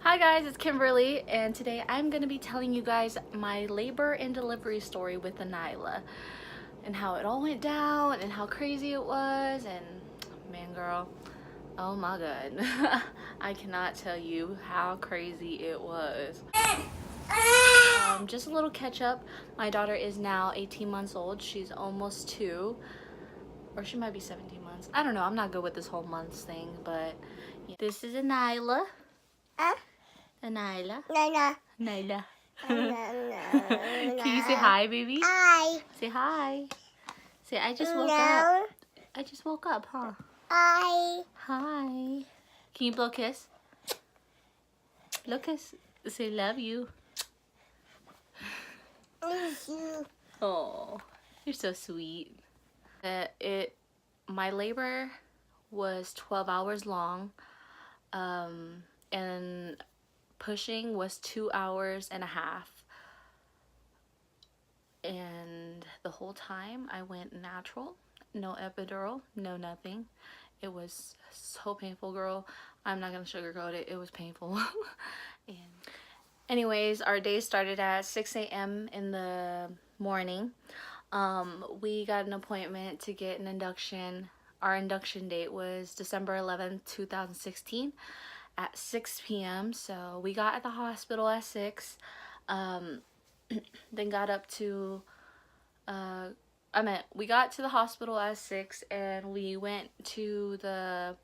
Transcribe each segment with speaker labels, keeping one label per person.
Speaker 1: Hi guys, it's Kimberly, and today I'm going to be telling you guys my labor and delivery story with Nyla and how it all went down and how crazy it was. And man, girl, oh my god, I cannot tell you how crazy it was. Just a little catch up. My daughter is now 18 months old. She's almost 2, or she might be 17 months. I don't know. I'm not good with this whole months thing, but yeah. This is Nyla. Nyla. Nyla. Can you say hi, baby?
Speaker 2: Hi.
Speaker 1: Say hi. Say, I just woke up. I just woke up, huh?
Speaker 2: Hi.
Speaker 1: Hi. Can you blow a kiss? Blow a kiss. Say, love you.
Speaker 2: Miss you.
Speaker 1: Oh, you're so sweet. My labor was 12 hours long, and pushing was 2 hours and a half. And the whole time I went natural, no epidural, no nothing. It was so painful, girl. I'm not gonna sugarcoat it. It was painful. And anyways, our day started at 6 a.m. in the morning. We got an appointment to get an induction. Our induction date was December 11th, 2016 at 6 p.m. So we got at the hospital at 6. Then got up to we got to the hospital at 6, and we went to the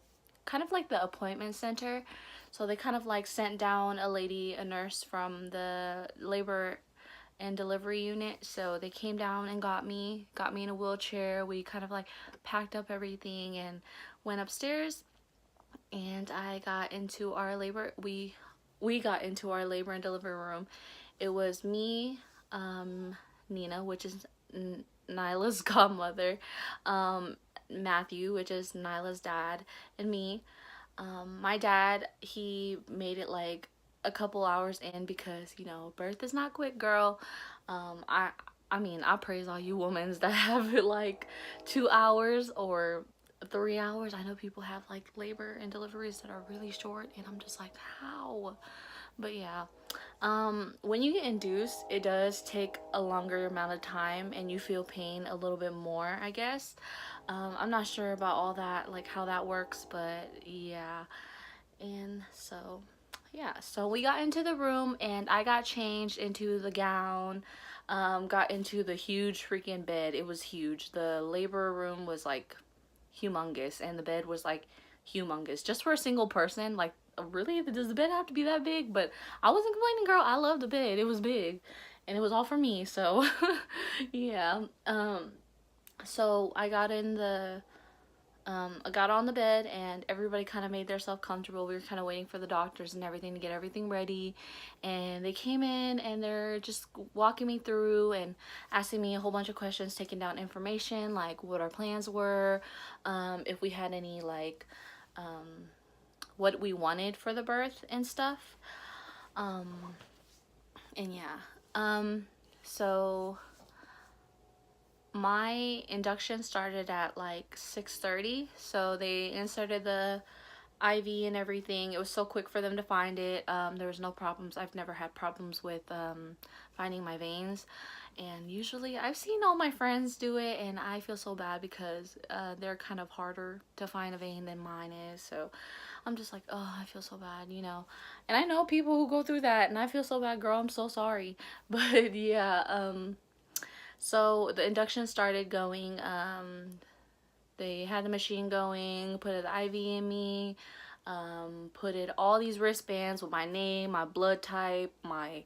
Speaker 1: kind of like the appointment center. So they kind of like sent down a nurse from the labor and delivery unit. So they came down and got me in a wheelchair. We kind of like packed up everything and went upstairs, and I got into our labor. We got into our labor and delivery room. It was me, Nina, which is Nyla's godmother, Matthew, which is Nyla's dad, and me. My dad, he made it like a couple hours in because, you know, birth is not quick, girl. I mean, I praise all you women that have it like 2 hours or 3 hours. I know people have like labor and deliveries that are really short, and I'm just like, how? But yeah, when you get induced, it does take a longer amount of time and you feel pain a little bit more, I guess. I'm not sure about all that, like how that works, but yeah. And so yeah, so we got into the room and I got changed into the gown, got into the huge freaking bed. It was huge. The labor room was like humongous, and the bed was like humongous just for a single person. Like, really, does the bed have to be that big? But I wasn't complaining, girl. I loved the bed. It was big and it was all for me, so yeah. So I got in the I got on the bed, and everybody kind of made themselves comfortable. We were kind of waiting for the doctors and everything to get everything ready, and they came in and they're just walking me through and asking me a whole bunch of questions, taking down information like what our plans were, if we had any like what we wanted for the birth and stuff. And yeah, so my induction started at like 6:30, so they inserted the IV and everything. It was so quick for them to find it. There was no problems. I've never had problems with finding my veins, and usually I've seen all my friends do it, and I feel so bad because they're kind of harder to find a vein than mine is. So I'm just like, oh, I feel so bad, you know. And I know people who go through that, and I feel so bad, girl. I'm so sorry. But yeah, so the induction started going. They had the machine going, put an IV in me, put in all these wristbands with my name, my blood type, my,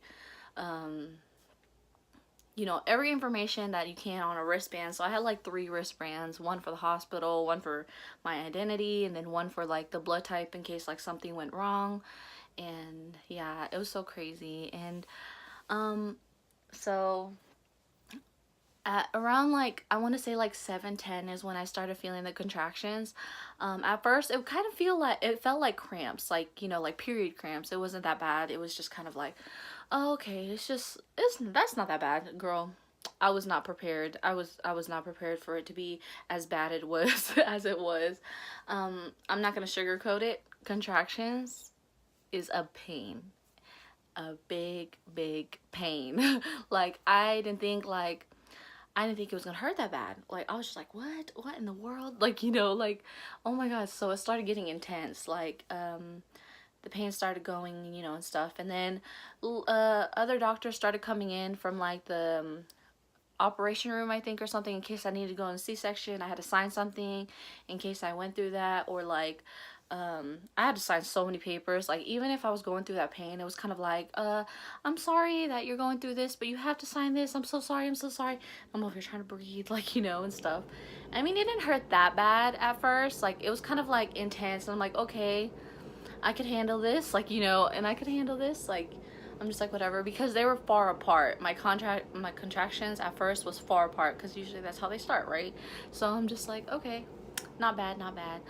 Speaker 1: you know, every information that you can on a wristband. So I had like 3 wristbands, one for the hospital, one for my identity, and then one for like the blood type in case like something went wrong. And yeah, it was so crazy. And so at around like, I want to say like 7:10 is when I started feeling the contractions. At first it kind of felt like cramps, like, you know, like period cramps. It wasn't that bad. It was just kind of like, oh, okay, that's not that bad, girl. I was not prepared. I was not prepared for it to be as bad it was as it was. I'm not gonna sugarcoat it. Contractions is a pain. A big pain. Like I didn't think it was gonna hurt that bad. Like I was just like, what in the world? Like, like, oh my god. So it started getting intense. Like the pain started going, and stuff. And then other doctors started coming in from like the operation room, I think, or something, in case I needed to go in C-section. I had to sign something in case I went through that, or like I had to sign so many papers. Like even if I was going through that pain, it was kind of like, I'm sorry that you're going through this, but you have to sign this. I'm so sorry. I'm so sorry. I'm over here trying to breathe, like, and stuff. I mean, it didn't hurt that bad at first. Like it was kind of like intense, and I'm like, okay, I could handle this, like, and I could handle this, like, I'm just like, whatever, because they were far apart. My contractions at first was far apart, because usually that's how they start, right? So I'm just like, okay, not bad, not bad.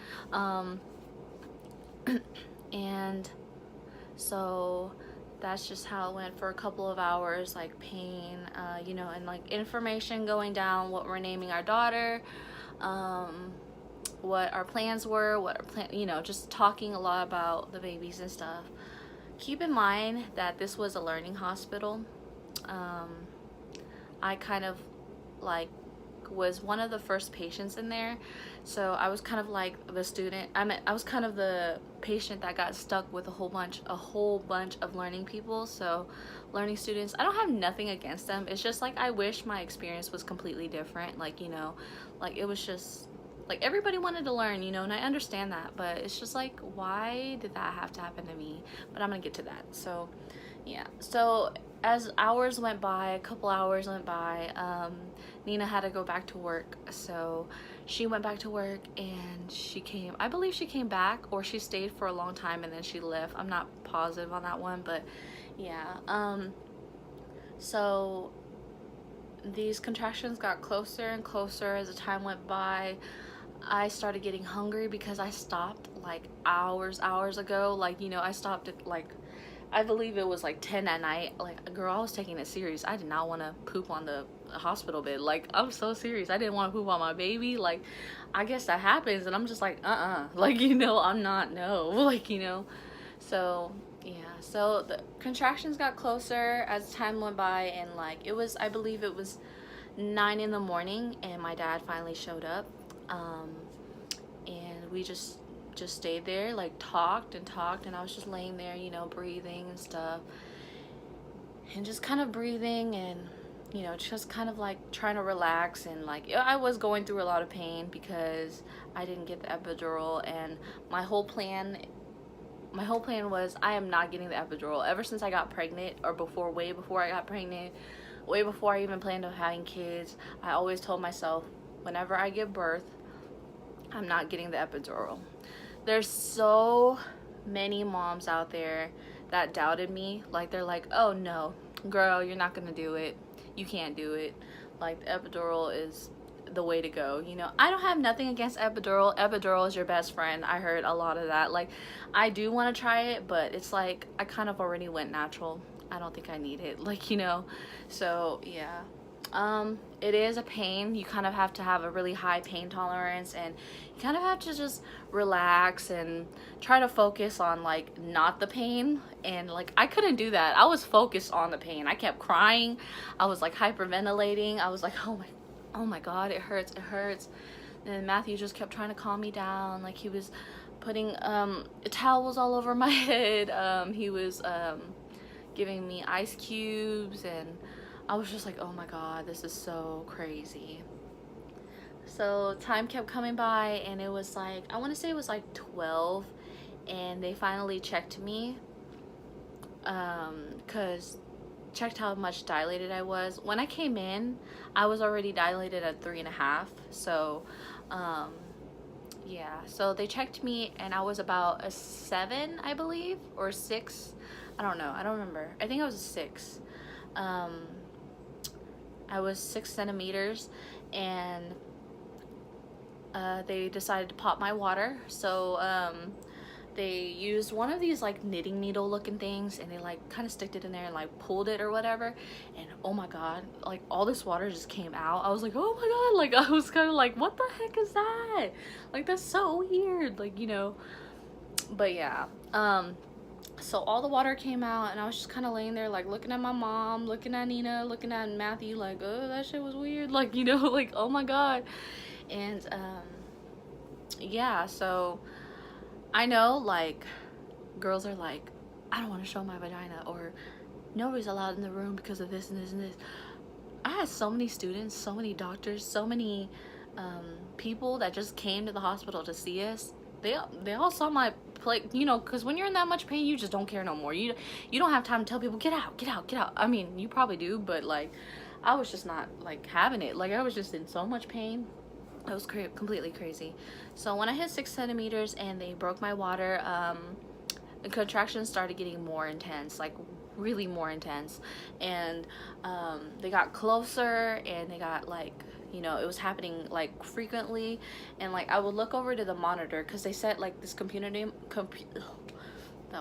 Speaker 1: And so that's just how it went for a couple of hours, like pain, and like information going down, what we're naming our daughter, what our plans were, just talking a lot about the babies and stuff. Keep in mind that this was a learning hospital. I kind of like was one of the first patients in there, so I was kind of like the student. I was kind of the patient that got stuck with a whole bunch of learning people. So learning students, I don't have nothing against them. It's just like I wish my experience was completely different. Like, like it was just like everybody wanted to learn, and I understand that, but it's just like, why did that have to happen to me? But I'm gonna get to that. So yeah, so as hours went by, a couple hours went by, Nina had to go back to work, so she went back to work, and I believe she came back, or she stayed for a long time and then she left. I'm not positive on that one, but yeah. So these contractions got closer and closer as the time went by. I started getting hungry because I stopped like hours ago. Like, I stopped at like, I believe it was like 10 at night. Like, girl, I was taking it serious. I did not want to poop on the hospital bed. Like, I'm so serious. I didn't want to poop on my baby. Like, I guess that happens, and I'm just like, like, I'm not, no. Like, so yeah, so the contractions got closer as time went by, and like I believe it was 9 in the morning, and my dad finally showed up. And we just stayed there, like talked, and I was just laying there, breathing and stuff, and just kind of breathing, and just kind of like trying to relax. And like I was going through a lot of pain because I didn't get the epidural, and my whole plan was, I am not getting the epidural. Ever since I got pregnant, or way before I got pregnant, way before I even planned on having kids, I always told myself, whenever I give birth, I'm not getting the epidural. There's so many moms out there that doubted me. Like, they're like, oh no, girl, you're not gonna do it. You can't do it. Like, the epidural is the way to go. I don't have nothing against epidural. Epidural is your best friend. I heard a lot of that. Like, I do want to try it, but it's like I kind of already went natural. I don't think I need it. Like, so yeah. It is a pain. You kind of have to have a really high pain tolerance, and you kind of have to just relax and try to focus on like not the pain. And like I couldn't do that. I was focused on the pain. I kept crying. I was like hyperventilating. I was like, oh my god, it hurts, and Matthew just kept trying to calm me down. Like, he was putting towels all over my head. He was giving me ice cubes, and I was just like, oh my god, this is so crazy. So time kept coming by, and it was like, I want to say it was like 12, and they finally checked me, because checked how much dilated I was. When I came in, I was already dilated at 3.5. So yeah, so they checked me, and I was about a 7, I believe, or 6. I don't know, I don't remember. I think I was a 6. I was 6 centimeters, and they decided to pop my water. So they used one of these like knitting needle looking things, and they like kind of sticked it in there and like pulled it or whatever, and oh my god, like all this water just came out. I was like, oh my god, like I was kind of like, what the heck is that? Like, that's so weird, like, but yeah. So all the water came out, and I was just kind of laying there, like, looking at my mom, looking at Nina, looking at Matthew, like, oh, that shit was weird. Like, you know, like, oh my God. And, yeah, so I know, like, girls are like, I don't want to show my vagina, or nobody's allowed in the room because of this and this and this. I had so many students, so many doctors, so many people that just came to the hospital to see us. They all saw my plate, you know, because when you're in that much pain, you just don't care no more. You don't have time to tell people, get out, get out, get out. I mean, you probably do, but like, I was just not like having it. Like, I was just in so much pain. It was completely crazy. So when I hit 6 centimeters and they broke my water, the contractions started getting more intense, like really more intense, and they got closer, and they got like, you know, it was happening like frequently, and like I would look over to the monitor because they set like this that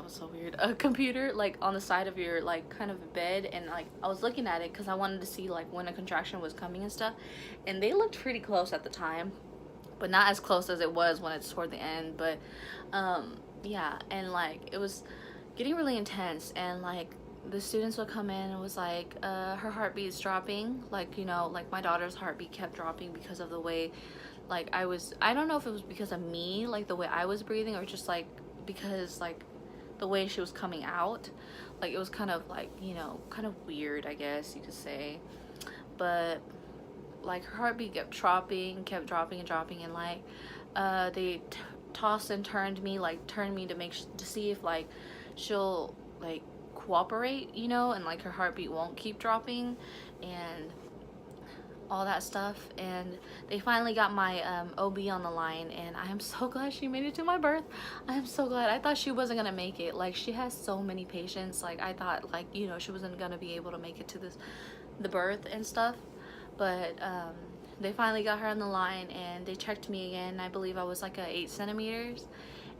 Speaker 1: was so weird, a computer like on the side of your like kind of bed, and like I was looking at it because I wanted to see like when a contraction was coming and stuff, and they looked pretty close at the time, but not as close as it was when it's toward the end. But yeah, and like it was getting really intense, and like the students would come in and was like, her heartbeat's dropping, like, you know, like my daughter's heartbeat kept dropping because of the way like I don't know if it was because of me, like the way I was breathing, or just like because like the way she was coming out. Like it was kind of like, you know, kind of weird, I guess you could say. But like her heartbeat kept dropping and dropping, and like they tossed and turned me, like turned me to see if like she'll like cooperate, you know, and like her heartbeat won't keep dropping and all that stuff. And they finally got my OB on the line, and I am so glad she made it to my birth. I am so glad. I thought she wasn't gonna make it. Like, she has so many patients. Like, I thought, like, you know, she wasn't gonna be able to make it to the birth and stuff. But they finally got her on the line, and they checked me again. I believe I was like 8 centimeters,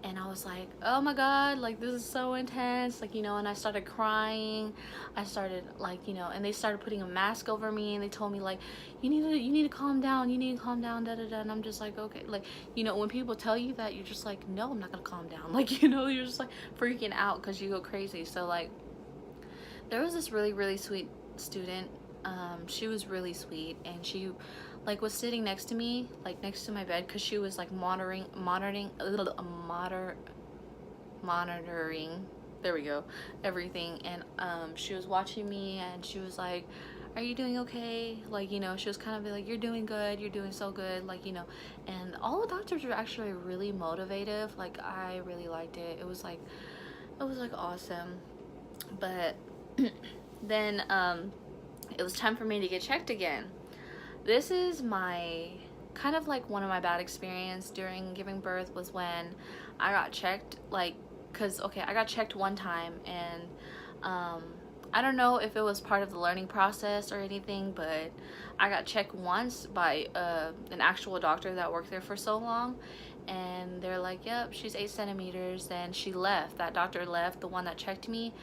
Speaker 1: and I was like, oh my God, like this is so intense, like, you know. And I started crying. I started like, you know, and they started putting a mask over me, and they told me like, you need to calm down, you need to calm down, da da da. And I'm just like, okay, like, you know, when people tell you that, you're just like, no, I'm not gonna calm down. Like, you know, you're just like freaking out because you go crazy. So like, there was this really sweet student. She was really sweet, and she like was sitting next to me, like next to my bed, because she was like monitoring, there we go, everything. And she was watching me, and she was like, are you doing okay? Like, you know, she was kind of like, you're doing good, you're doing so good, like, you know. And all the doctors were actually really motivative. Like, I really liked it. It was like awesome. But then it was time for me to get checked again. This is my kind of like one of my bad experience during giving birth, was when I got checked, like, because okay, I got checked one time, and I don't know if it was part of the learning process or anything, but I got checked once by an actual doctor that worked there for so long, and they're like, yep, she's 8 centimeters. And she left. That doctor left, the one that checked me.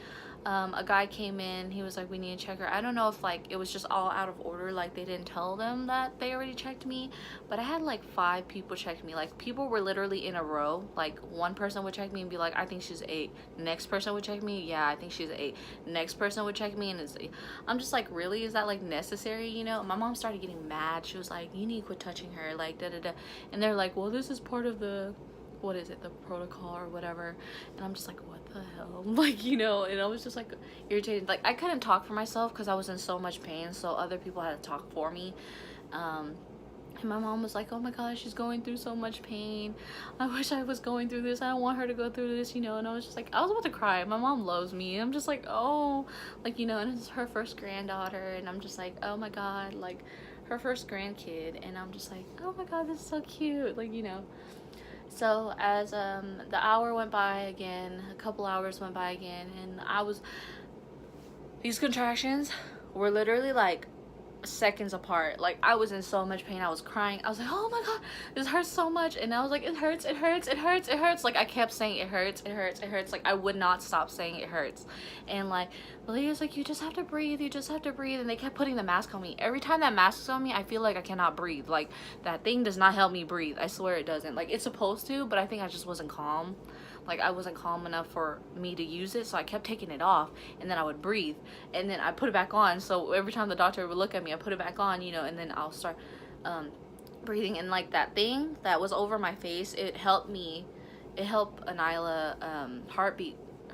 Speaker 1: A guy came in, he was like, we need to check her. I don't know if like it was just all out of order, like they didn't tell them that they already checked me, but I had like 5 people check me. Like, people were literally in a row. Like, one person would check me and be like, I think she's 8. Next person would check me, yeah, I think she's 8. Next person would check me, and it's 8. I'm just like, really, is that like necessary, you know? My mom started getting mad. She was like, you need to quit touching her, like da da da. And they're like, well, this is part of the, what is it, the protocol or whatever. And I'm just like, what the hell? Like, you know. And I was just like irritated. Like, I couldn't talk for myself because I was in so much pain, so other people had to talk for me. And my mom was like, oh my gosh, she's going through so much pain. I wish I was going through this. I don't want her to go through this, you know. And I was just like, I was about to cry. My mom loves me. I'm just like, oh, like, you know. And it's her first granddaughter, and I'm just like, oh my God, like her first grandkid. And I'm just like, oh my God, this is so cute, like, you know. So as the hour went by again, a couple hours went by again, and these contractions were literally like seconds apart. Like, I was in so much pain. I was crying. I was like, oh my God, this hurts so much. And I was like, it hurts, it hurts, it hurts, it hurts. Like, I kept saying it hurts, it hurts, it hurts. Like, I would not stop saying it hurts. And like, the lady was like, you just have to breathe, you just have to breathe. And they kept putting the mask on me. Every time that mask is on me, I feel like I cannot breathe. Like, that thing does not help me breathe. I swear it doesn't. Like, it's supposed to, but I think I just wasn't calm. like I wasn't calm enough for me to use it, so I kept taking it off, and then I would breathe, and then I put it back on. So every time the doctor would look at me, I put it back on, you know, and then I'll start breathing. And like that thing that was over my face, it helped Anila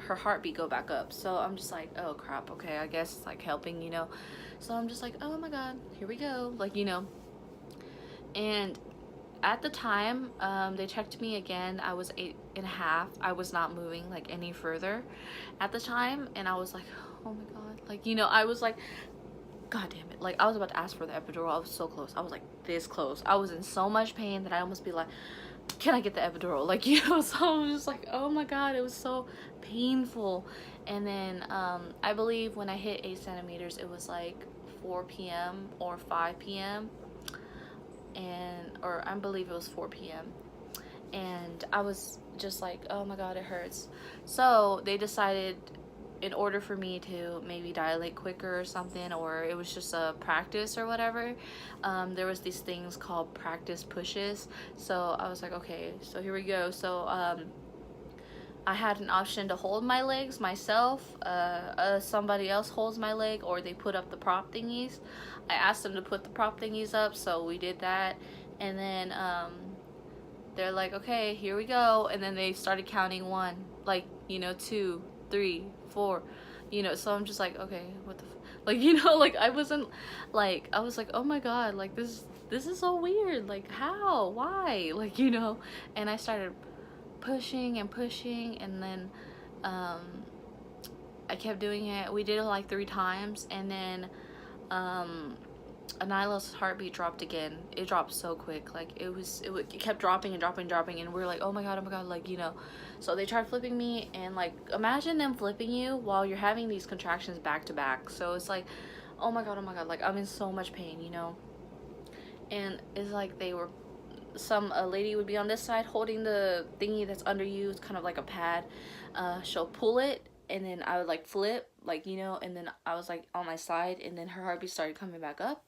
Speaker 1: her heartbeat go back up. So I'm just like, oh crap, okay, I guess it's like helping, you know. So I'm just like, oh my god, here we go, like, you know. And at the time, they checked me again. I was 8.5. I was not moving like any further at the time, and I was like, oh my god, like, you know, I was like, god damn it, like I was about to ask for the epidural. I was so close. I was like this close. I was in so much pain that I almost be like, can I get the epidural, like, you know. So I was just like, oh my god, it was so painful. And then I believe when I hit 8 centimeters, it was like 4 p.m. or 5 p.m. or I believe it was 4 p.m. and I was just like, oh my god, it hurts. So they decided, in order for me to maybe dilate quicker or something, or it was just a practice or whatever, there was these things called practice pushes. So I was like, okay, so here we go. So I had an option to hold my legs myself, somebody else holds my leg, or they put up the prop thingies. I asked them to put the prop thingies up, so we did that. And then they're like, okay, here we go. And then they started counting 1, like, you know, 2, 3, 4, you know. So I'm just like, okay, what the like, you know, like I wasn't like, I was like, oh my god, like this is so weird, like how, why, like, you know. And I started pushing and pushing, and then I kept doing it. We did it like 3 times, and then Anila's heartbeat dropped again. It dropped so quick, like it kept dropping and dropping and dropping, and we are like, oh my god, like, you know. So they tried flipping me, and like, imagine them flipping you while you're having these contractions back to back. So it's like, oh my god, like I'm in so much pain, you know. And it's like they were, a lady would be on this side holding the thingy that's under you. It's kind of like a pad. She'll pull it, and then I would like flip, like, you know, and then I was like on my side, and then her heartbeat started coming back up,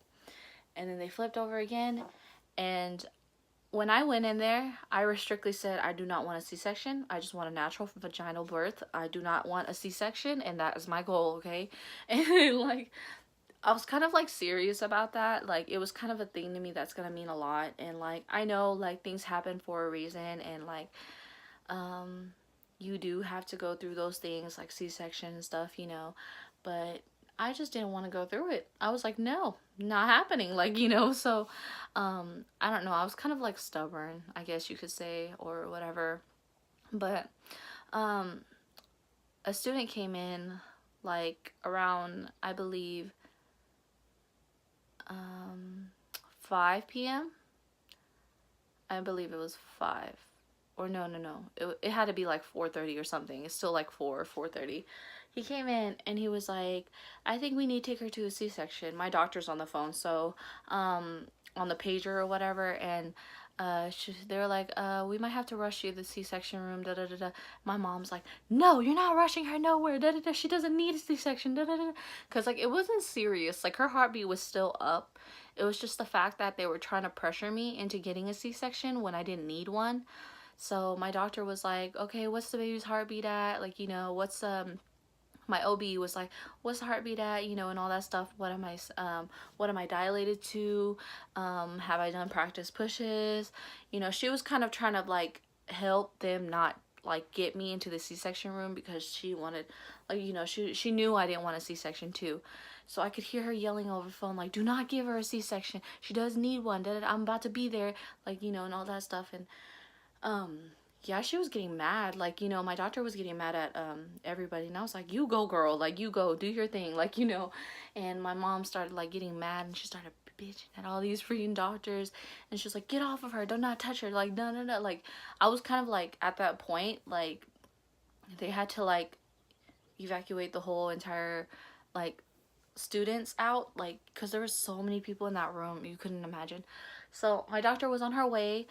Speaker 1: and then they flipped over again. And when I went in there, I strictly said, I do not want a C-section. I just want a natural vaginal birth. I do not want a C-section, and that is my goal, okay? And like, I was kind of like serious about that. Like, it was kind of a thing to me that's gonna mean a lot. And like, I know like things happen for a reason, and like you do have to go through those things like C-section and stuff, you know, but I just didn't want to go through it. I was like, no, not happening, like, you know. So I don't know, I was kind of like stubborn, I guess you could say, or whatever. But a student came in like around, I believe, 5 p.m. I believe it was 5, or no, it had to be like 4:30 or something. It's still like 4 or 4:30. He came in and he was like, I think we need to take her to a C-section. My doctor's on the phone, so on the pager or whatever, and they were like, we might have to rush you to the C-section room, da da da da. My mom's like, no, you're not rushing her nowhere, da da da. She doesn't need a C-section, da da da. Because like, it wasn't serious. Like, her heartbeat was still up. It was just the fact that they were trying to pressure me into getting a C-section when I didn't need one. So my doctor was like, okay, what's the baby's heartbeat at? Like, you know, what's my OB was like, what's the heartbeat at, you know, and all that stuff. What am I dilated to? Have I done practice pushes? You know, she was kind of trying to like help them not like get me into the C-section room, because she wanted, like, you know, she knew I didn't want a C-section too. So I could hear her yelling over the phone, like, do not give her a C-section. She does need one. I'm about to be there, like, you know, and all that stuff. And yeah, she was getting mad. Like, you know, my doctor was getting mad at everybody, and I was like, you go, girl, like, you go, do your thing, like, you know. And my mom started like getting mad, and she started bitching at all these freaking doctors, and she was like, get off of her, do not touch her, like, no. Like, I was kind of like, at that point, like, they had to like evacuate the whole entire like students out, like, because there were so many people in that room, you couldn't imagine. So my doctor was on her way.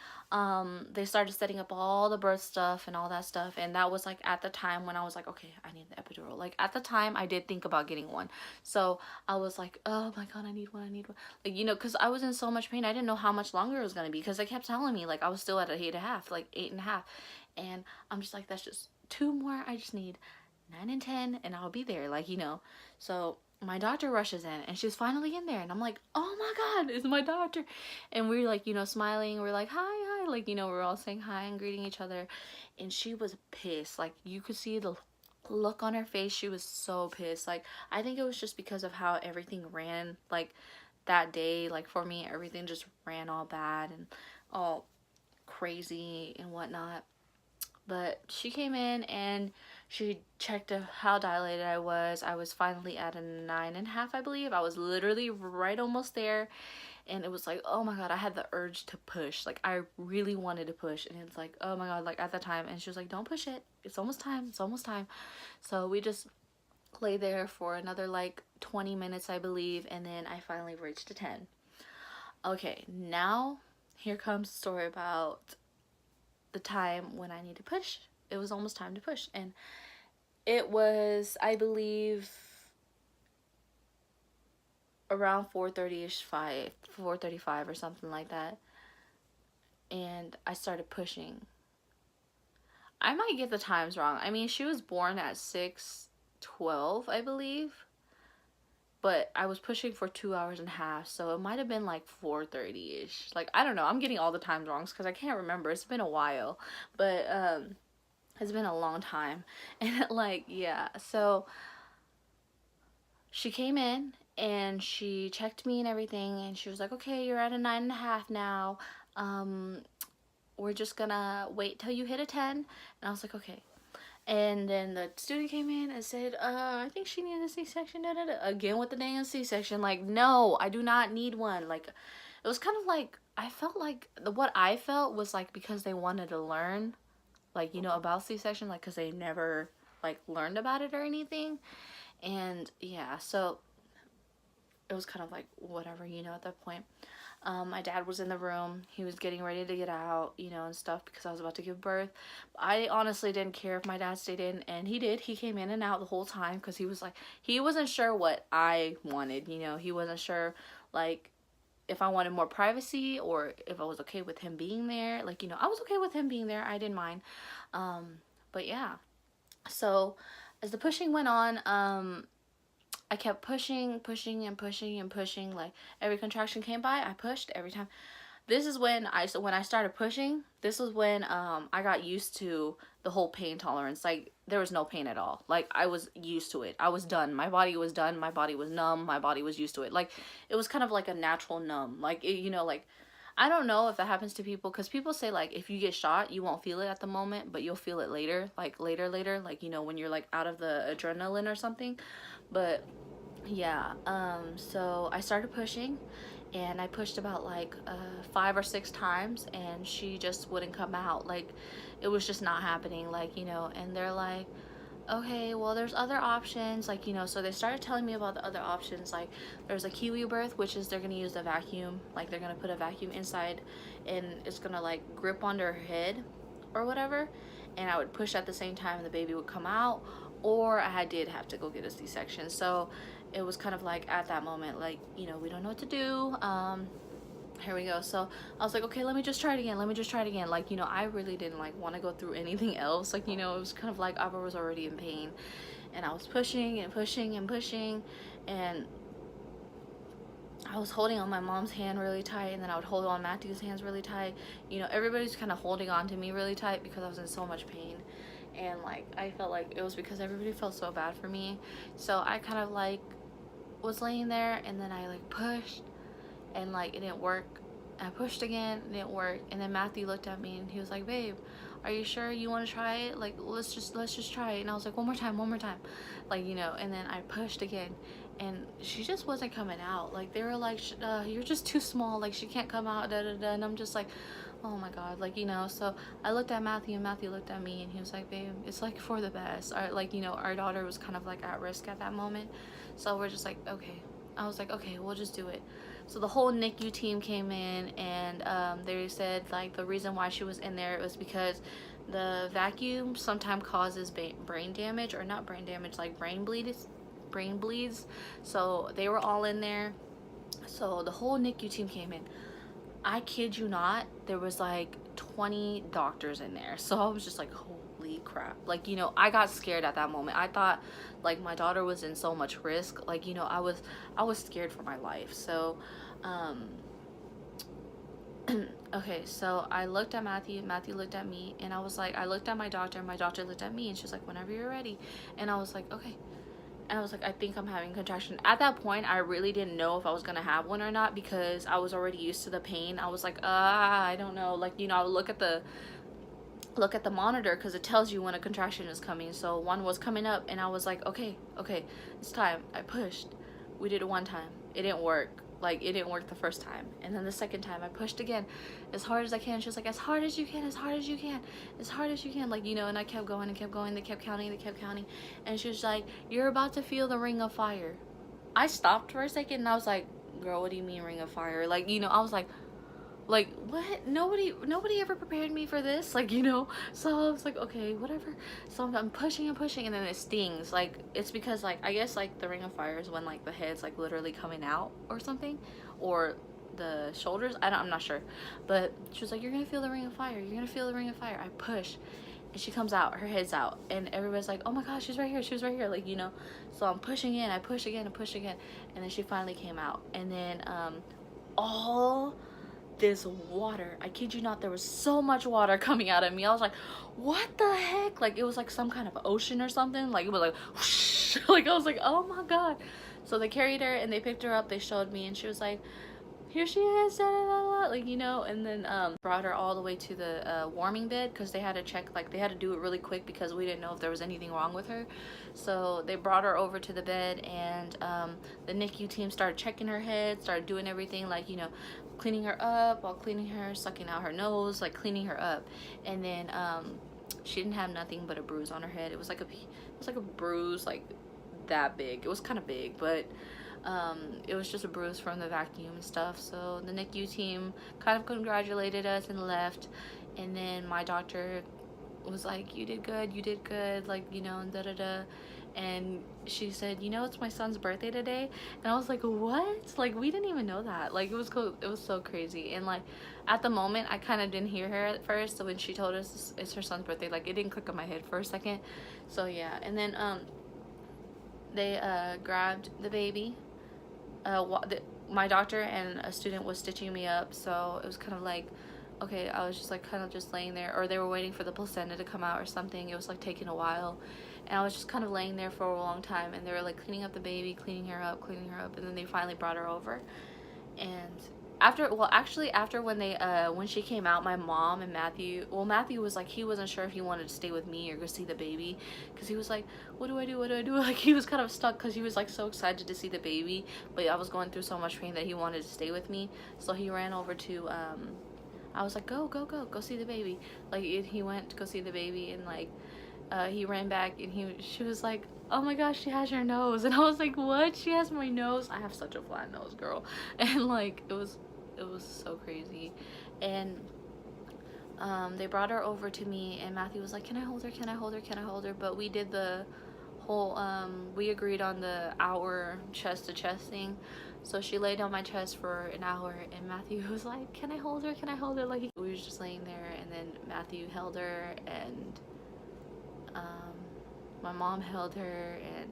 Speaker 1: They started setting up all the birth stuff and all that stuff, and that was like at the time when I was like, okay, I need the epidural. Like, at the time I did think about getting one, so I was like, oh my god, I need one, like, you know, because I was in so much pain. I didn't know how much longer it was gonna be, because they kept telling me like I was still at 8.5, like 8.5, and I'm just like, that's just 2 more. I just need 9 and 10 and I'll be there, like, you know. So my doctor rushes in and she's finally in there and I'm like, oh my god, it's my doctor. And we're like, you know, smiling, we're like, hi, like, you know, we're all saying hi and greeting each other. And she was pissed, like you could see the look on her face. She was so pissed. Like, I think it was just because of how everything ran, like that day. Like for me, everything just ran all bad and all crazy and whatnot. But she came in and she checked how dilated I was. I was finally at a 9.5, I believe. I was literally right almost there. And it was like, oh my god, I had the urge to push. Like, I really wanted to push. And it's like, oh my god, like at the time. And she was like, don't push it. It's almost time. It's almost time. So we just lay there for another like 20 minutes, I believe. And then I finally reached a 10. Okay, now here comes the story about the time when I need to push. It was almost time to push, and it was, I believe, around 4:30ish, 4:35 or something like that. And I started pushing. I might get the times wrong. I mean, she was born at 6:12, I believe. But I was pushing for 2 hours and a half, so it might have been like 4:30ish. Like, I don't know. I'm getting all the times wrong because I can't remember. It's been a while. But it's been a long time. And like, yeah. So she came in and she checked me and everything, and she was like, okay, you're at a 9.5 now. We're just gonna wait till you hit a 10. And I was like, okay. And then the student came in and said, I think she needed a C-section, again with the dang C-section. Like, no, I do not need one. Like, it was kind of like, I felt like, what I felt was like, because they wanted to learn, like, you know, about C-section, like, because they never, like, learned about it or anything. And, yeah, so it was kind of like, whatever, you know, at that point. My dad was in the room. He was getting ready to get out, you know, and stuff because I was about to give birth. I honestly didn't care if my dad stayed in, and he did. He came in and out the whole time because he was like, he wasn't sure what I wanted, you know. He wasn't sure, like, if I wanted more privacy or if I was okay with him being there. Like, you know, I was okay with him being there. I didn't mind. But yeah. So as the pushing went on, I kept pushing, pushing, and pushing, and pushing. Like, every contraction came by, I pushed every time. This is when I started pushing. This was when I got used to the whole pain tolerance. Like, there was no pain at all. Like, I was used to it. I was done. My body was done. My body was numb. My body was used to it. Like, it was kind of like a natural numb. Like, it, you know, like, I don't know if that happens to people, because people say, like, if you get shot, you won't feel it at the moment, but you'll feel it later. Like, later, like, you know, when you're, like, out of the adrenaline or something. But yeah, so I started pushing, and I pushed about like 5 or 6 times, and she just wouldn't come out. Like, it was just not happening, like, you know. And they're like, okay, well, there's other options, like, you know. So they started telling me about the other options. Like, there's a kiwi birth, which is they're gonna use the vacuum, like, they're gonna put a vacuum inside and it's gonna like grip onto her head or whatever, and I would push at the same time and the baby would come out. Or I did have to go get a C-section. So it was kind of like, at that moment, like, you know, we don't know what to do. Here we go. So I was like, okay, let me just try it again. Like, you know, I really didn't like want to go through anything else. Like, you know, it was kind of like I was already in pain, and I was pushing and pushing and pushing, and I was holding on my mom's hand really tight, and then I would hold on Matthew's hands really tight. You know, everybody's kind of holding on to me really tight because I was in so much pain. And like, I felt like it was because everybody felt so bad for me. So I kind of like was laying there, and then I like pushed, and like it didn't work. I pushed again, it didn't work. And then Matthew looked at me and he was like, babe, are you sure you want to try it? Like, let's just try it. And I was like, one more time, like, you know. And then I pushed again, and she just wasn't coming out. Like, they were like, you're just too small, like, she can't come out, and I'm just like, oh my god, like, you know. So I looked at Matthew, and Matthew looked at me, and he was like, babe, it's like for the best. Like, you know, our daughter was kind of like at risk at that moment. So we're just like, okay. I was like, okay, we'll just do it. So the whole NICU team came in, and they said like the reason why she was in there was because the vacuum sometimes causes brain damage, or not brain damage, like brain bleeds. So they were all in there. So the whole NICU team came in. I kid you not, there was like 20 doctors in there. So I was just like, holy holy crap. Like, you know, I got scared at that moment. I thought like my daughter was in so much risk. Like, you know, I was scared for my life. So okay, so I looked at Matthew looked at me, and I was like, I looked at my doctor looked at me, and she was like, whenever you're ready. And I was like, okay. And I was like, I think I'm having contraction. At that point, I really didn't know if I was gonna have one or not, because I was already used to the pain. I was like, I don't know. Like, you know, I would look at the monitor, because it tells you when a contraction is coming. So one was coming up, and I was like, okay, it's time. I pushed. We did it one time. It didn't work. Like, it didn't work the first time. And then the second time I pushed again as hard as I can. She was like, as hard as you can, as hard as you can, as hard as you can. Like, you know, and I kept going and kept going. They kept counting. And she was like, you're about to feel the ring of fire. I stopped for a second, and I was like, girl, what do you mean ring of fire? Like, you know, I was like what? Nobody ever prepared me for this, like, you know. So I was like, okay, whatever. So I'm pushing and pushing, and then it stings. Like, it's because, like, I guess, like, the ring of fire is when, like, the head's, like, literally coming out or something, or the shoulders. I'm not sure. But she was like, you're gonna feel the ring of fire, you're gonna feel the ring of fire. I push, and she comes out, her head's out, and everybody's like, oh my gosh, she's right here, like, you know. So I'm pushing in, I push again and push again, and then she finally came out. And then all this water, I kid you not, there was so much water coming out of me. I was like, what the heck? Like, it was like some kind of ocean or something. Like, it was like whoosh. Like, I was like, oh my god. So they carried her, and they picked her up, they showed me, and she was like, here she is, da, da, da, da, like, you know. And then brought her all the way to the warming bed, because they had to check, like, they had to do it really quick, because we didn't know if there was anything wrong with her. So they brought her over to the bed, and the NICU team started checking her head, started doing everything, like, you know, cleaning her up, while cleaning her, sucking out her nose, like, cleaning her up. And then she didn't have nothing but a bruise on her head. It was like a bruise, like, that big. It was kind of big, but it was just a bruise from the vacuum and stuff. So the NICU team kind of congratulated us and left. And then my doctor was like, you did good, like, you know, and da da da. And she said, you know, it's my son's birthday today. And I was like, what? Like, we didn't even know that. Like, it was cool. It was so crazy. And, like, at the moment, I kind of didn't hear her at first. So when she told us it's her son's birthday, like, it didn't click on my head for a second. So yeah. And then they grabbed the baby. My doctor and a student was stitching me up. So it was kind of like, okay, I was just, like, kind of just laying there. Or they were waiting for the placenta to come out or something. It was, like, taking a while. And I was just kind of laying there for a long time, and they were, like, cleaning up the baby, cleaning her up, and then they finally brought her over. And after when she came out, my mom and Matthew was like, he wasn't sure if he wanted to stay with me or go see the baby, because he was like, what do I do, like, he was kind of stuck, because he was, like, so excited to see the baby, but I was going through so much pain that he wanted to stay with me. So he ran over to I was like, go see the baby. Like, he went to go see the baby, and, like, he ran back, and she was like, oh my gosh, she has your nose. And I was like, what? She has my nose? I have such a flat nose, girl. And, like, it was so crazy. And they brought her over to me, and Matthew was like, can I hold her? But we did the whole we agreed on the hour chest to chest thing. So she laid on my chest for an hour, and Matthew was like, can I hold her? Like, we was just laying there, and then Matthew held her, and my mom held her, and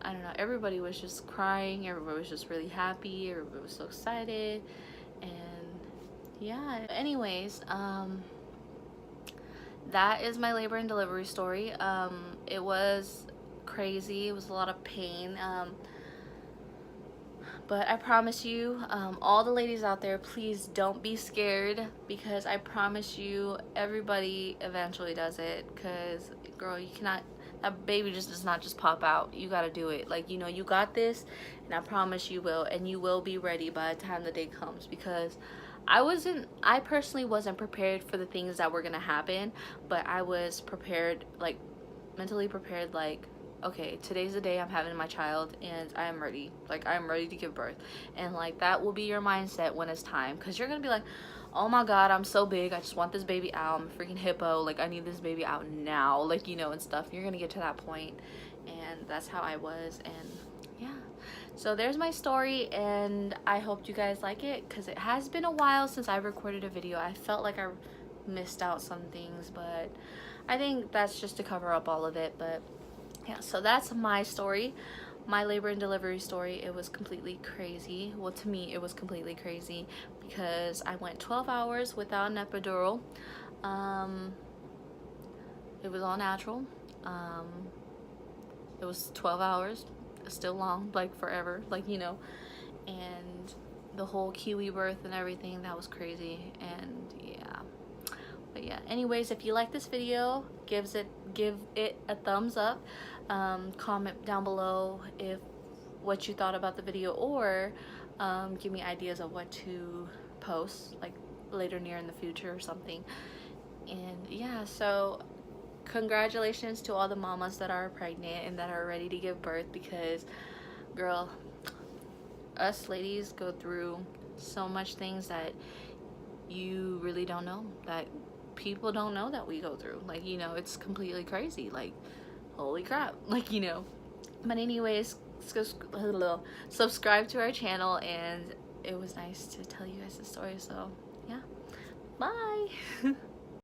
Speaker 1: I don't know, everybody was just crying, everybody was just really happy, everybody was so excited. And yeah, anyways, that is my labor and delivery story. It was crazy, it was a lot of pain, but I promise you, all the ladies out there, please don't be scared, because I promise you, everybody eventually does it. Because, girl, you cannot, that baby just does not just pop out. You gotta do it. Like, you know, you got this, and I promise you will, and you will be ready by the time the day comes. Because I personally wasn't prepared for the things that were gonna happen, but I was prepared, like, mentally prepared, like, okay, today's the day I'm having my child, and I am ready. Like, I'm ready to give birth. And, like, that will be your mindset when it's time, because you're gonna be like, oh my god, I'm so big, I just want this baby out, I'm a freaking hippo, like, I need this baby out now, like, you know, and stuff. You're gonna get to that point, and that's how I was. And yeah, so there's my story, and I hope you guys like it, because it has been a while since I recorded a video. I felt like I missed out some things, but I think that's just to cover up all of it. But yeah, so that's my story, my labor and delivery story. It was completely crazy. Well, to me it was completely crazy because I went 12 hours without an epidural. It was all natural. um, it was 12 hours, still long, like forever, like, you know. And the whole kiwi birth and everything, that was crazy. And yeah, but yeah, anyways, if you like this video, give it a thumbs up. Comment down below if what you thought about the video, or give me ideas of what to post, like later near in the future or something. And yeah, so congratulations to all the mamas that are pregnant and that are ready to give birth, because girl, us ladies go through so much things that you really don't know, that people don't know that we go through. Like, you know, it's completely crazy. Like, holy crap. Like, you know. But anyways, subscribe to our channel, and it was nice to tell you guys the story. So yeah, bye.